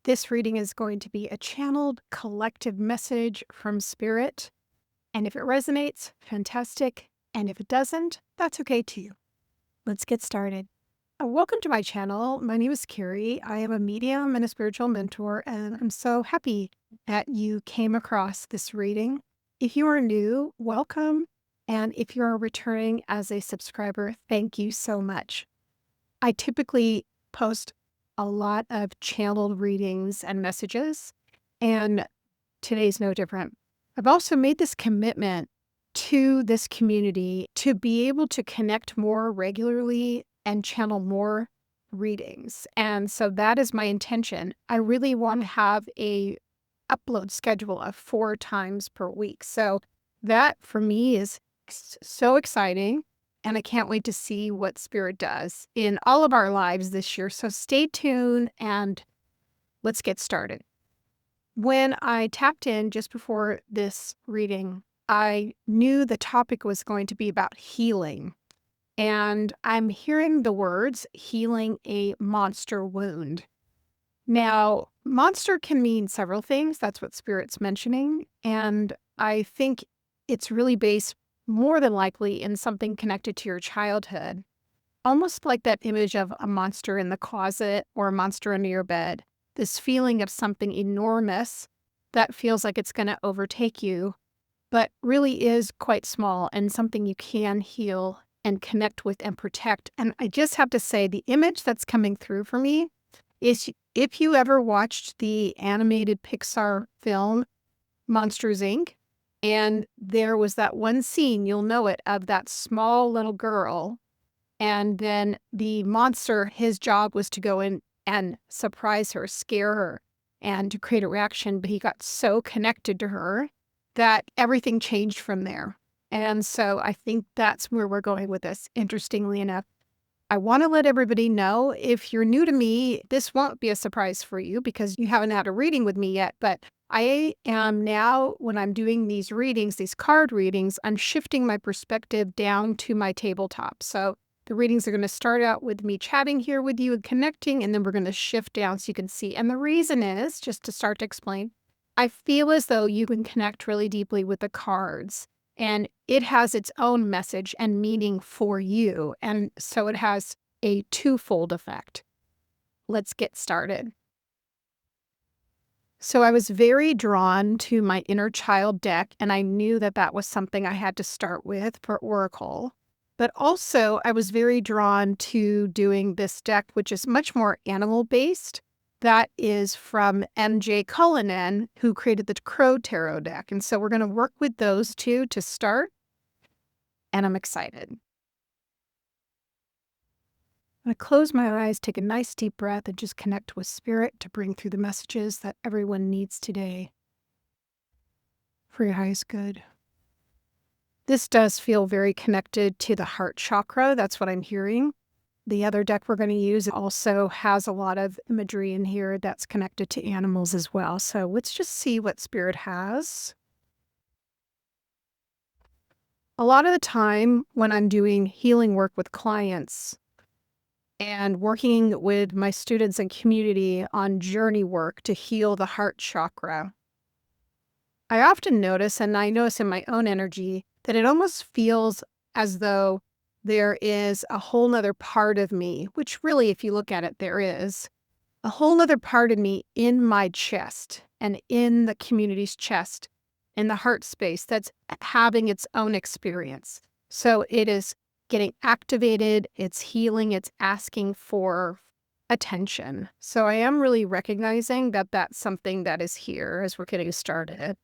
This reading is going to be a channeled collective message from Spirit. And if it resonates, fantastic. And if it doesn't, that's okay too. Let's get started. Welcome to my channel. My name is Carrie. I am a medium and a spiritual mentor, and I'm so happy that you came across this reading. If you are new, welcome. And if you are returning as a subscriber, thank you so much. I typically post a lot of channeled readings and messages, and today's no different. I've also made this commitment to this community to be able to connect more regularly and channel more readings. And so that is my intention. I really want to have a upload schedule of 4 times per week. So that for me is so exciting. And I can't wait to see what Spirit does in all of our lives this year. So stay tuned and let's get started. When I tapped in just before this reading, I knew the topic was going to be about healing. And I'm hearing the words healing a monster wound. Now, monster can mean several things. That's what Spirit's mentioning. And I think it's really based more than likely in something connected to your childhood. Almost like that image of a monster in the closet or a monster under your bed. This feeling of something enormous that feels like it's going to overtake you, but really is quite small and something you can heal and connect with and protect. And I just have to say, the image that's coming through for me is if you ever watched the animated Pixar film, Monsters, Inc., and there was that one scene, you'll know it, of that small little girl. And then the monster, his job was to go in and surprise her, scare her, and to create a reaction. But he got so connected to her that everything changed from there. And so I think that's where we're going with this, interestingly enough. I want to let everybody know, if you're new to me, this won't be a surprise for you because you haven't had a reading with me yet. But I am now, when I'm doing these readings, these card readings, I'm shifting my perspective down to my tabletop. So the readings are going to start out with me chatting here with you and connecting, and then we're going to shift down so you can see. And the reason is, just to start to explain, I feel as though you can connect really deeply with the cards. And it has its own message and meaning for you. And so it has a twofold effect. Let's get started. So I was very drawn to my inner child deck, and I knew that that was something I had to start with for Oracle. But also I was very drawn to doing this deck, which is much more animal-based. That is from M.J. Cullinan, who created the Crow Tarot deck. And so we're going to work with those two to start, and I'm excited. I'm going to close my eyes, take a nice deep breath, and just connect with Spirit to bring through the messages that everyone needs today for your highest good. This does feel very connected to the heart chakra. That's what I'm hearing. The other deck we're going to use also has a lot of imagery in here that's connected to animals as well. So let's just see what Spirit has. A lot of the time when I'm doing healing work with clients and working with my students and community on journey work to heal the heart chakra, I often notice, and I notice in my own energy, that it almost feels as though there is a whole nother part of me, which really, if you look at it, there is a whole nother part of me in my chest and in the community's chest, in the heart space, that's having its own experience. So it is getting activated, it's healing, it's asking for attention. So I am really recognizing that that's something that is here as we're getting started.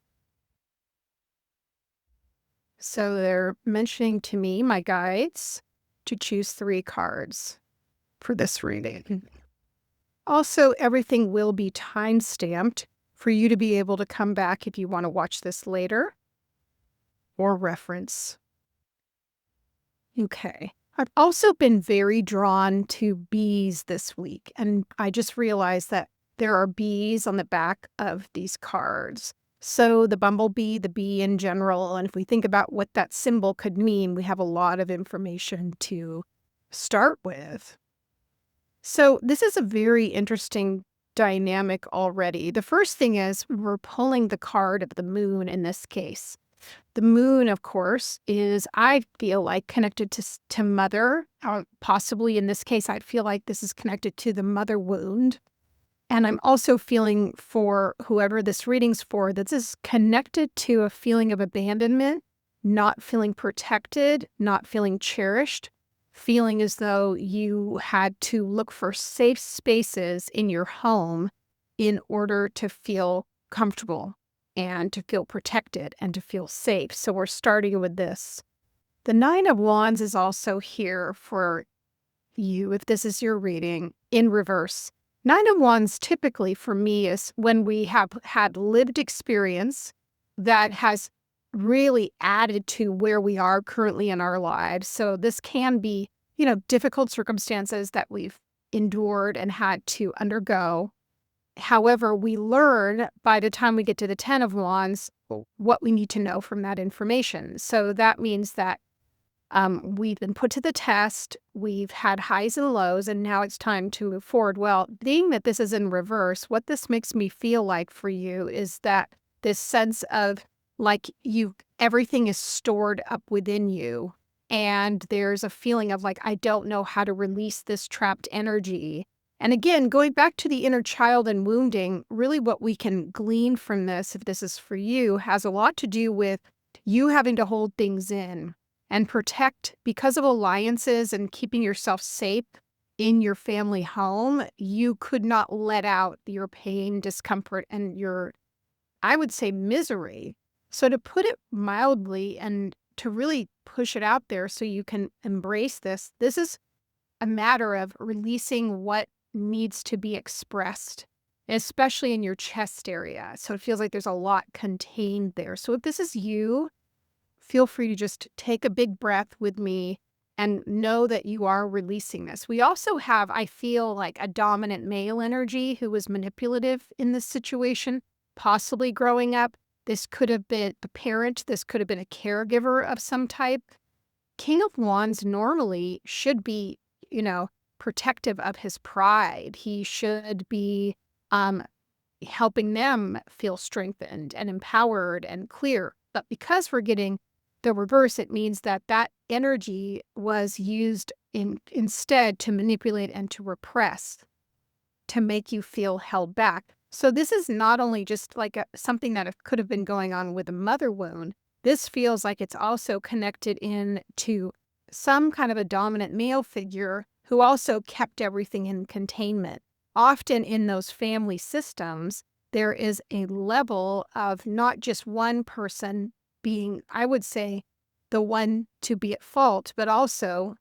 So they're mentioning to me, my guides, to choose 3 cards for this reading. Also, everything will be time-stamped for you to be able to come back if you want to watch this later or reference. Okay. I've also been very drawn to bees this week, and I just realized that there are bees on the back of these cards. So the bumblebee, the bee in general, and if we think about what that symbol could mean, we have a lot of information to start with. So this is a very interesting dynamic already. The first thing is we're pulling the card of the moon in this case. The moon, of course, is, I feel like, connected to mother. Possibly in this case, I feel like this is connected to the mother wound. And I'm also feeling, for whoever this reading's for, that this is connected to a feeling of abandonment, not feeling protected, not feeling cherished, feeling as though you had to look for safe spaces in your home in order to feel comfortable and to feel protected and to feel safe. So we're starting with this. The Nine of Wands is also here for you, if this is your reading, in reverse. Nine of Wands typically for me is when we have had lived experience that has really added to where we are currently in our lives. So this can be, difficult circumstances that we've endured and had to undergo. However, we learn by the time we get to the Ten of Wands what we need to know from that information. So that means that we've been put to the test, we've had highs and lows, and now it's time to move forward. Well, being that this is in reverse, what this makes me feel like for you is that this sense of like everything is stored up within you, and there's a feeling of like, I don't know how to release this trapped energy. And again, going back to the inner child and wounding, really what we can glean from this, if this is for you, has a lot to do with you having to hold things in and protect, because of alliances and keeping yourself safe in your family home. You could not let out your pain, discomfort, and your, I would say, misery. So to put it mildly and to really push it out there so you can embrace this, this is a matter of releasing what needs to be expressed, especially in your chest area. So it feels like there's a lot contained there. So if this is you, feel free to just take a big breath with me and know that you are releasing this. We also have, I feel like, a dominant male energy who was manipulative in this situation, possibly growing up. This could have been a parent. This could have been a caregiver of some type. King of Wands normally should be, protective of his pride. He should be helping them feel strengthened and empowered and clear. But because we're getting the reverse, it means that that energy was used instead to manipulate and to repress, to make you feel held back. So this is not only just like something that could have been going on with a mother wound. This feels like it's also connected in to some kind of a dominant male figure who also kept everything in containment. Often in those family systems, there is a level of not just one person being, I would say, the one to be at fault, but also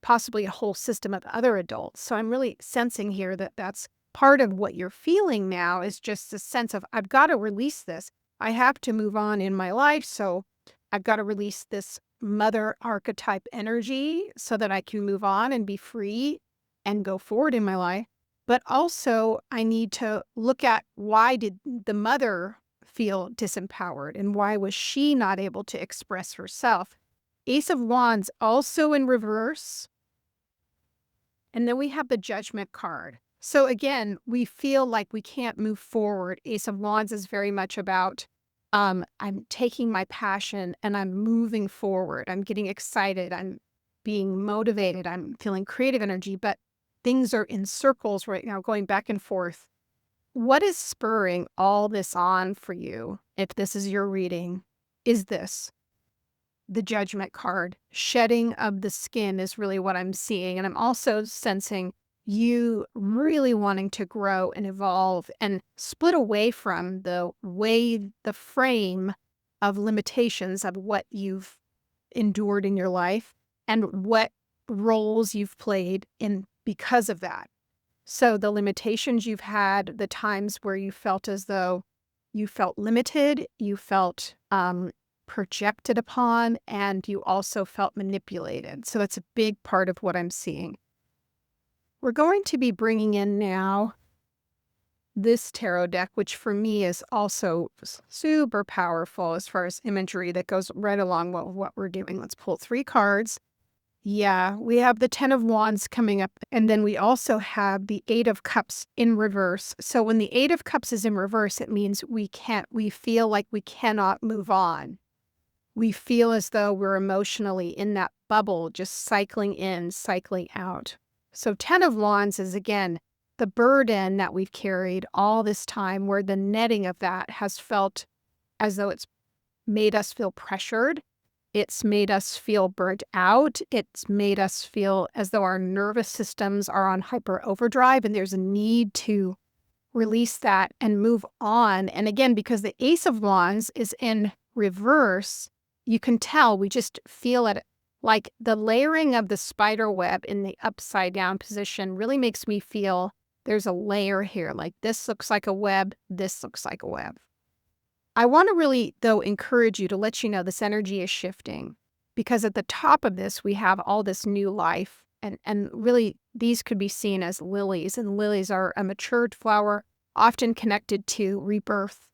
possibly a whole system of other adults. So I'm really sensing here that that's part of what you're feeling now, is just a sense of, I've got to release this. I have to move on in my life. So I've got to release this mother archetype energy so that I can move on and be free and go forward in my life. But also I need to look at, why did the mother feel disempowered and why was she not able to express herself? Ace of Wands also in reverse. And then we have the Judgment card. So again, we feel like we can't move forward. Ace of Wands is very much about, I'm taking my passion and I'm moving forward. I'm getting excited. I'm being motivated. I'm feeling creative energy, but things are in circles right now, going back and forth. What is spurring all this on for you, if this is your reading, is this. The Judgment card. Shedding of the skin is really what I'm seeing. And I'm also sensing you really wanting to grow and evolve and split away from the frame of limitations of what you've endured in your life and what roles you've played in because of that. So the limitations you've had, the times where you felt as though you felt limited, you felt projected upon, and you also felt manipulated. So that's a big part of what I'm seeing. We're going to be bringing in now this tarot deck, which for me is also super powerful as far as imagery that goes right along with what we're doing. Let's pull 3 cards. Yeah, we have the 10 of Wands coming up, and then we also have the 8 of Cups in reverse. So when the 8 of Cups is in reverse, it means we feel like we cannot move on. We feel as though we're emotionally in that bubble, just cycling in, cycling out. So 10 of Wands is, again, the burden that we've carried all this time, where the netting of that has felt as though it's made us feel pressured. It's made us feel burnt out. It's made us feel as though our nervous systems are on hyper overdrive, and there's a need to release that and move on. And again, because the Ace of Wands is in reverse, you can tell we just feel it, like the layering of the spider web in the upside down position really makes me feel there's a layer here. Like, this looks like a web, this looks like a web. I want to really, though, encourage you to let you know this energy is shifting, because at the top of this, we have all this new life. And really, these could be seen as lilies, and lilies are a matured flower, often connected to rebirth.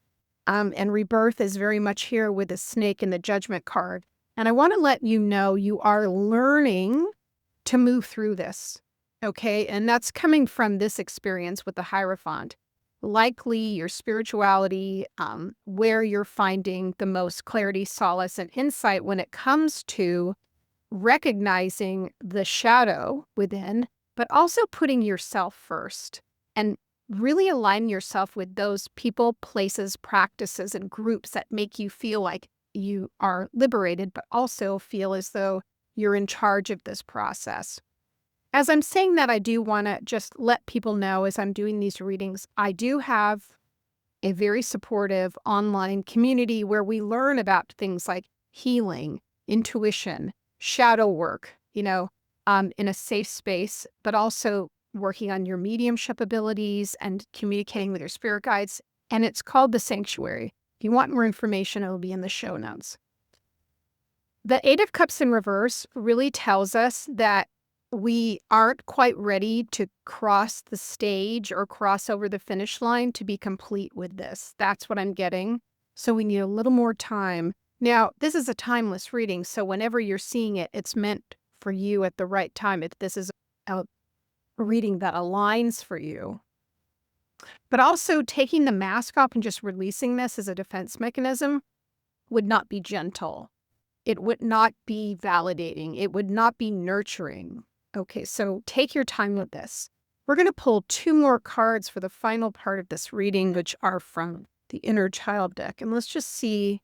And rebirth is very much here with the snake and the judgment card. And I want to let you know you are learning to move through this, okay? And that's coming from this experience with the Hierophant. Likely your spirituality, where you're finding the most clarity, solace, and insight when it comes to recognizing the shadow within, but also putting yourself first and really align yourself with those people, places, practices, and groups that make you feel like you are liberated, but also feel as though you're in charge of this process. As I'm saying that, I do want to just let people know, as I'm doing these readings, I do have a very supportive online community where we learn about things like healing, intuition, shadow work, in a safe space, but also working on your mediumship abilities and communicating with your spirit guides. And it's called The Sanctuary. If you want more information, it will be in the show notes. The 8 of Cups in reverse really tells us that we aren't quite ready to cross the stage or cross over the finish line to be complete with this. That's what I'm getting. So we need a little more time. Now, this is a timeless reading, so whenever you're seeing it, it's meant for you at the right time. If this is a reading that aligns for you. But also, taking the mask off and just releasing this as a defense mechanism would not be gentle. It would not be validating. It would not be nurturing. Okay, so take your time with this. We're going to pull 2 more cards for the final part of this reading, which are from the Inner Child deck. And let's just see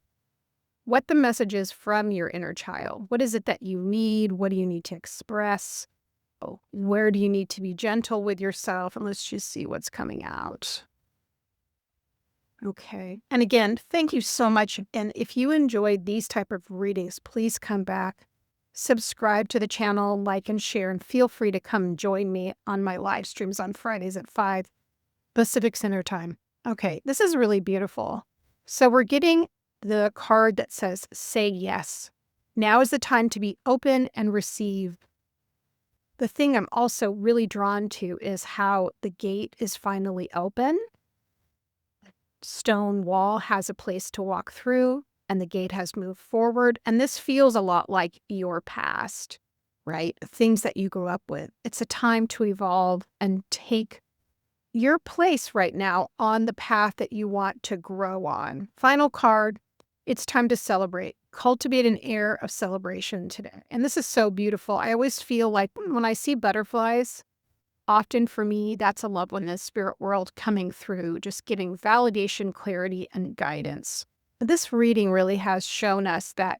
what the message is from your inner child. What is it that you need? What do you need to express? Oh, where do you need to be gentle with yourself? And let's just see what's coming out. Okay. And again, thank you so much. And if you enjoyed these type of readings, please come back, subscribe to the channel, like and share, and feel free to come join me on my live streams on Fridays at 5 Pacific Standard Time. Okay, this is really beautiful. So we're getting the card that says, say yes. Now is the time to be open and receive. The thing I'm also really drawn to is how the gate is finally open. Stone wall has a place to walk through, and the gate has moved forward. And this feels a lot like your past, right? Things that you grew up with. It's a time to evolve and take your place right now on the path that you want to grow on. Final card, it's time to celebrate. Cultivate an air of celebration today. And this is so beautiful. I always feel like when I see butterflies, often for me, that's a loved one in the spirit world coming through, just getting validation, clarity, and guidance. This reading really has shown us that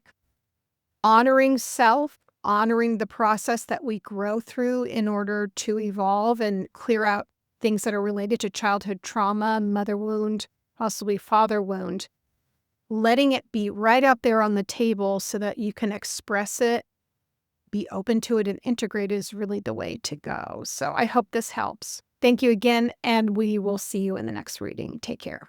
honoring self, honoring the process that we grow through in order to evolve and clear out things that are related to childhood trauma, mother wound, possibly father wound, letting it be right out there on the table so that you can express it, be open to it, and integrate is really the way to go. So I hope this helps. Thank you again, and we will see you in the next reading. Take care.